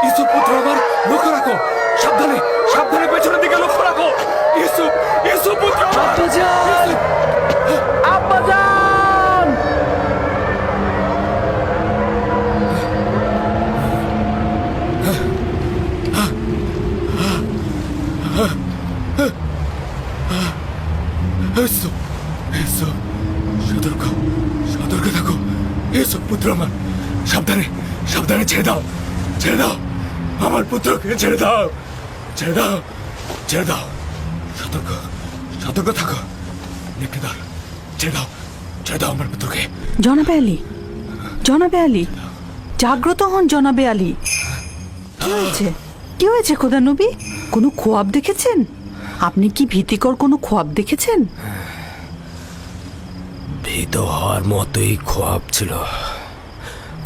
ইউসুফ পুত্র আমার, লক্ষ্য রাখো, সাবধানে সাবধানে পেছনের দিকে লক্ষ্য রাখো। ইউসুফ, ইউসুফ পুত্র আমার। আব্বাজান! আব্বাজান! ইউসুফ, ইউসুফ, সতর্ক সতর্ক থাকো। ইউসুফ পুত্র আমার, সাবধানে সাবধানে ছেড়ে দাও, ছেড়ে দাও আমার পুত্রকে, ছেড়ে দাও, ছেড়ে দাও, ছেড়ে দাও। সতর্ক সতর্ক থাকো। নেকড়েদার, ছেড়ে দাও, ছেড়ে দাও আমার পুত্রকে। জনাবে আলী, জনাবে আলী, জাগ্রত হন জনাবে আলী। কি হয়েছে, কি হয়েছে খোদা নবী? কোনো খোয়াব দেখেছেন? আপনি কি ভীতিকর কোনো খোয়াব দেখেছেন? ভীত হওয়ার মতোই খোয়াব ছিল।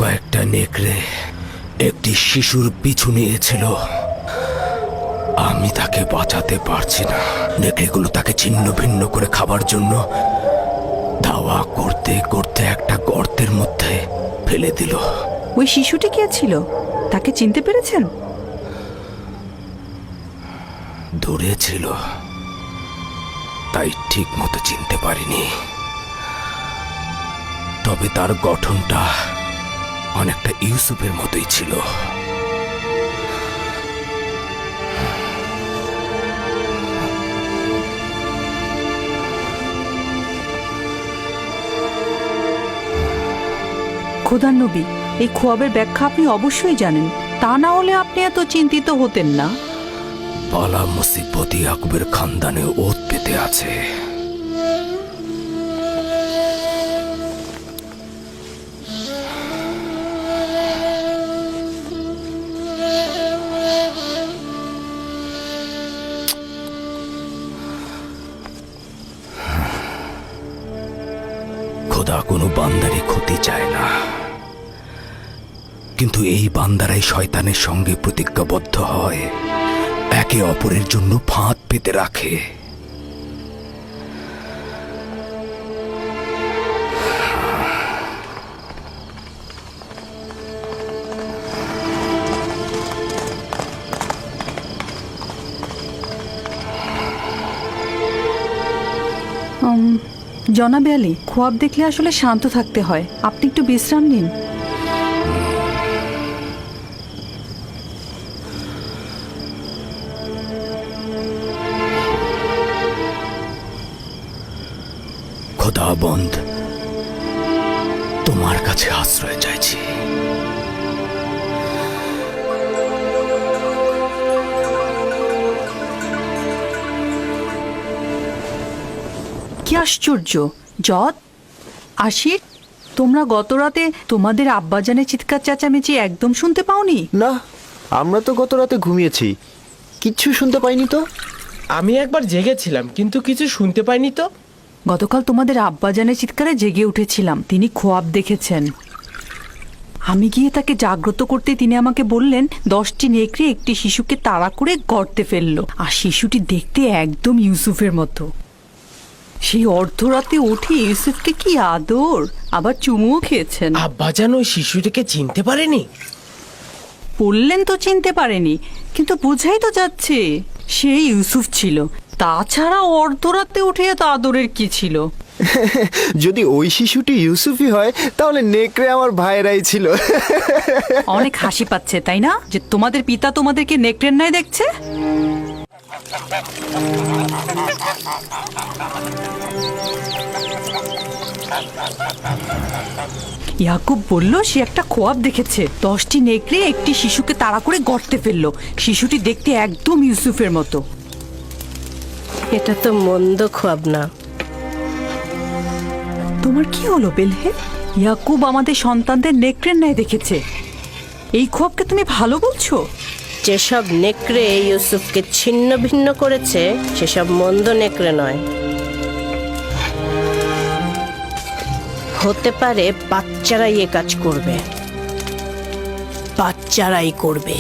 কয়েকটা নেকড়ে একটি শিশুর পিছু নিয়েছিল। আমি তাকে বাঁচাতে পারছি না। নেকড়েগুলো তাকে ছিন্ন ভিন্ন করে খাবার জন্য ধাওয়া করতে করতে একটা গর্তের মধ্যে ফেলে দিল। ওই শিশুটি কে ছিল? তাকে চিনতে পেরেছেন? দূরে ছিল, তাই ঠিক মতো চিনতে পারিনি। তবে তার গঠনটা অনেকটা ইউসুফের মতোই ছিল। খোদার নবী, এই খোয়াবের ব্যাখ্যা আপনি অবশ্যই জানেন, তা না হলে আপনি এত চিন্তিত হতেন না। পালা মুসিবত ইয়াকুবের খানদানে ওত পেতে আছে। খোদা কোনো বান্দারই ক্ষতি চায় না, কিন্তু এই বান্দারাই শয়তানের সঙ্গে প্রতিজ্ঞাবদ্ধ হয়, একে অপরের জন্য ফাঁদ পেতে রাখে। জনাবে আলী, খোয়াব দেখলে আসলে শান্ত থাকতে হয়। আপনি একটু বিশ্রাম নিন। খোদাবন্দ, তোমার কাছে আশ্রয় চাইছি। কি আশ্চর্য! জদ, আশির, তোমরা গত রাতে তোমাদের আব্বাজানের চিৎকার চেঁচামেচি একদম শুনতে পাওনি? না, আমরা তো গত রাতে ঘুমিয়েছি, কিচ্ছু শুনতে পাইনি তো। আমি একবার জেগেছিলাম কিন্তু কিছু শুনতে পাইনি তো। গতকাল তোমাদের আব্বাজানের চিৎকারে জেগে উঠেছিলাম, তিনি খোয়াব দেখেছেন। আমি গিয়ে তাকে জাগ্রত করতে তিনি আমাকে বললেন 10টি নেকড়ে একটি শিশুকে তাড়া করে গর্তে ফেললো, আর শিশুটি দেখতে একদম ইউসুফের মতো। সেই অর্ধরাতে উঠে ইউসুফকে কি আদর, আবার চুমুও খেয়েছেন। আব্বাজান ওই শিশুটিকে চিনতে পারেনি? বললেন তো চিনতে পারেনি, কিন্তু বোঝাই তো যাচ্ছে সেই ইউসুফ ছিল। তাছাড়া অর্ধরাতে উঠে এত আদরের কি ছিল? যদি ওই শিশুটি ইউসুফই হয় তাহলে নেকড়ে আমার ভাইরাই ছিল। অনেক হাসি পাচ্ছে তাই না, যে তোমাদের পিতা তোমাদেরকে নেকড়ের ন্যায় দেখছে? ইয়াকুব বলল সে একটা খোয়াব দেখেছে, 10টি নেকড়ে একটি শিশুকে তাড়া করে গর্তে ফেললো। শিশুটি দেখতে একদম ইউসুফের মতো। এটা তো মন্দ খোয়াব না। তোমার কি হলো বেলহে? ইয়াকুব আমাদের সন্তানদের নেকড়ের ন্যায় দেখেছে, এই খোয়াবকে তুমি ভালো বলছো? যেসব নেকড়ে ইউসুফকে ছিন্ন ভিন্ন করেছে সেসব মন্দ নেকড়ে নয়। হতে পারে বাচ্চারাই এ কাজ করবে, বাচ্চারাই করবে।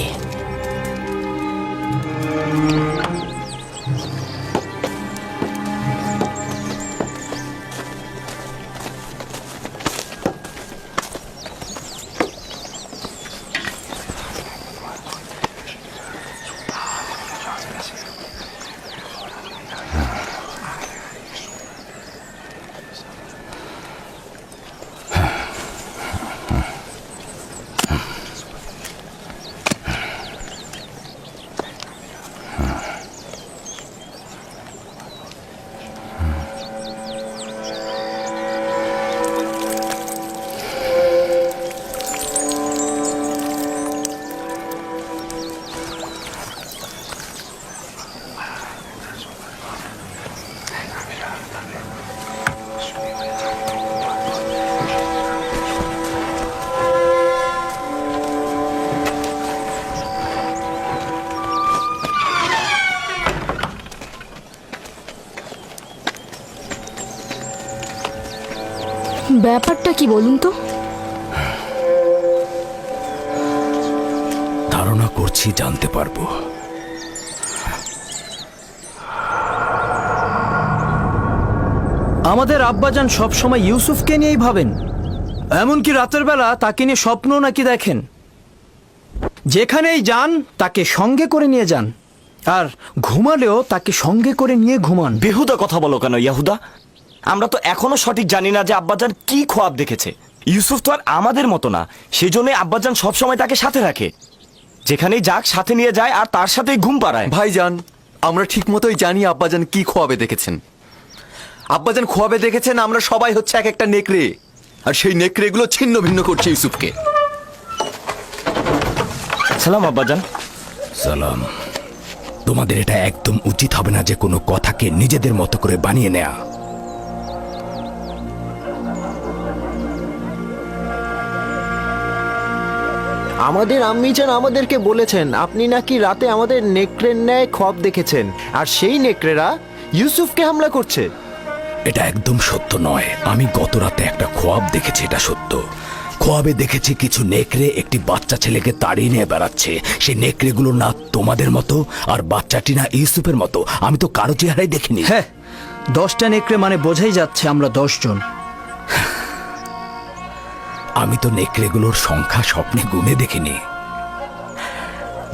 ব্যাপারটা কি বলুন তো? ধারণা করছি জানতে পারবো। আমাদের আব্বাজান সবসময় ইউসুফকে নিয়েই ভাবেন, এমনকি রাতের বেলা তাকে নিয়ে স্বপ্ন নাকি দেখেন। যেখানেই যান তাকে সঙ্গে করে নিয়ে যান, আর ঘুমালেও তাকে সঙ্গে করে নিয়ে ঘুমান। বেহুদা কথা বলো কেন ইয়াহুদা? আমরা তো এখনো সঠিক জানি না যে আব্বাজান কি খোয়াব দেখেছে। ইউসুফ তো আর আমাদের মতো না, সেই জন্য আব্বাজান সবসময় তাকে সাথে রাখে। যেখানেই যাক সাথে নিয়ে যায় আর তার সাথেই ঘুম পাড়ায়। ভাইজান, আমরা ঠিক মতোই জানি আব্বাজান কি খোয়াবে দেখেছেন। আব্বাজান খোয়াবে দেখেছেন আমরা সবাই হচ্ছে এক একটা নেকড়ে, আর সেই নেকড়েগুলো ছিন্ন ভিন্ন করছে ইউসুফকে। সালাম আব্বাজান। সালাম। তোমাদের এটা একদম উচিত হবে না যে কোনো কথাকে নিজেদের মতো করে বানিয়ে নেয়া। আমাদের আম্মিজান আমাদেরকে বলেছেন আপনি নাকি রাতে আমাদের নেকড়ের ন্যায় খোয়াব দেখেছেন, আর সেই নেকড়েরা ইউসুফকে হামলা করছে। এটা একদম সত্য নয়। আমি গত রাতে একটা খোয়াব দেখেছি, এটা সত্য। খোয়াবে দেখেছি কিছু নেকড়ে একটি বাচ্চা ছেলেকে তাড়িয়ে নিয়ে বেড়াচ্ছে। সেই নেকড়েগুলো না তোমাদের মতো, আর বাচ্চাটি না ইউসুফের মতো। আমি তো কারো চেহারাই দেখিনি। হ্যাঁ, 10টা নেকড়ে মানে বোঝাই যাচ্ছে আমরা 10 জন। আমি তো নেকড়েগুলোর সংখ্যা স্বপ্নে গুনে দেখিনি।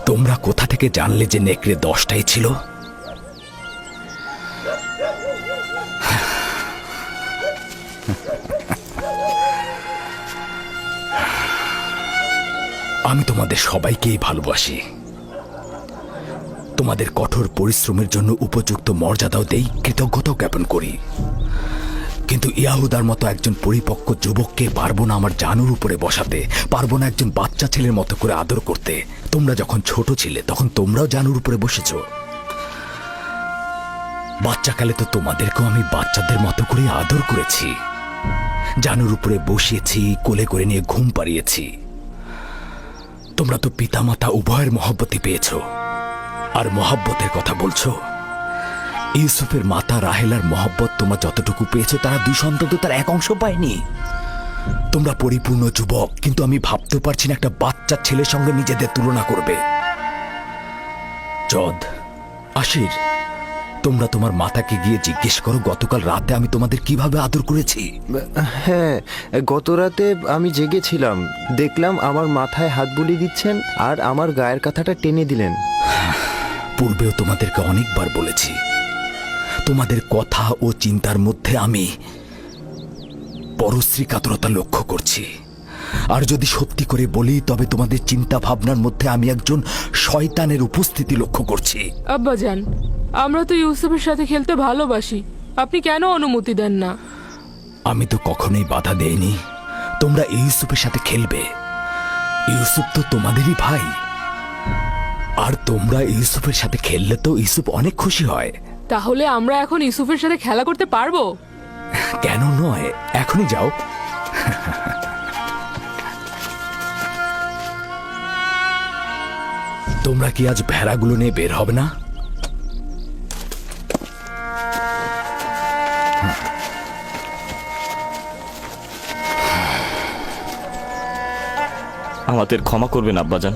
তোমরা কোথা থেকে জানলে যে নেকড়ে 10টাই ছিল? আমি তোমাদের সবাইকেই ভালোবাসি। তোমাদের কঠোর পরিশ্রমের জন্য উপযুক্ত মর্যাদাও দেই, কৃতজ্ঞতাও জ্ঞাপন করি। কিন্তু ইয়াহুদার মতো একজন পরিপক্ক যুবককে পারবো না আমার জানুর উপরে বসাতে, পারবো না একজন বাচ্চা ছেলের মতো করে আদর করতে। তোমরা যখন ছোট ছিলে তখন তোমরাও জানুর উপরে বসেছ। বাচ্চাকালে তো তোমাদেরকেও আমি বাচ্চাদের মতো করে আদর করেছি, জানুর উপরে বসিয়েছি, কোলে করে নিয়ে ঘুম পাড়িয়েছি। তোমরা তো পিতামাতা উভয়ের মহব্বতই পেয়েছ। আর মহব্বতের কথা বলছো? ইউসুফের মাতা রাহেলার মহব্বত তোমরা যতটুকু পেয়েছো, তারা 2 সন্তান তো তার 1 অংশ পায়নি। তোমরা পরিপূর্ণ যুবক, কিন্তু আমি ভাবতে পারছি না একটা বাচ্চা ছেলের সঙ্গে নিজেদের তুলনা করবে। জদ, আশির, তোমরা তোমার মাতাকে গিয়ে জিজ্ঞেস করো গতকাল রাতে আমি তোমাদের কিভাবে আদর করেছি। হ্যাঁ, গত রাতে আমি জেগেছিলাম, দেখলাম আমার মাথায় হাত বুলিয়ে দিচ্ছেন আর আমার গায়ের কাঁথাটা টেনে দিলেন। পূর্বেও তোমাদেরকে অনেকবার বলেছি, তোমাদের কথা ও চিন্তার মধ্যে আমি পরশ্রী কাতরতা লক্ষ্য করছি। আর যদি সত্যি করে বলি, তবে তোমাদের চিন্তা ভাবনার মধ্যে আমি একজন শয়তানের উপস্থিতি লক্ষ্য করছি। আব্বাজান, আমরা তো ইউসুফের সাথে খেলতে ভালোবাসি, আপনি কেন অনুমতি দেন না? আমি তো কখনোই বাধা দেইনি তোমরা ইউসুফের সাথে খেলবে। ইউসুফ তো তোমাদেরই ভাই, আর তোমরা ইউসুফের সাথে খেললে তো ইউসুফ অনেক খুশি হয়। তাহলে আমরা এখন ইউসুফের সাথে খেলা করতে পারবো? কেন নয়, এখনই যাও। তোমরা কি আজ ভেড়াগুলো নিয়ে বের হবে না? আমাদের ক্ষমা করবেন আব্বাজান।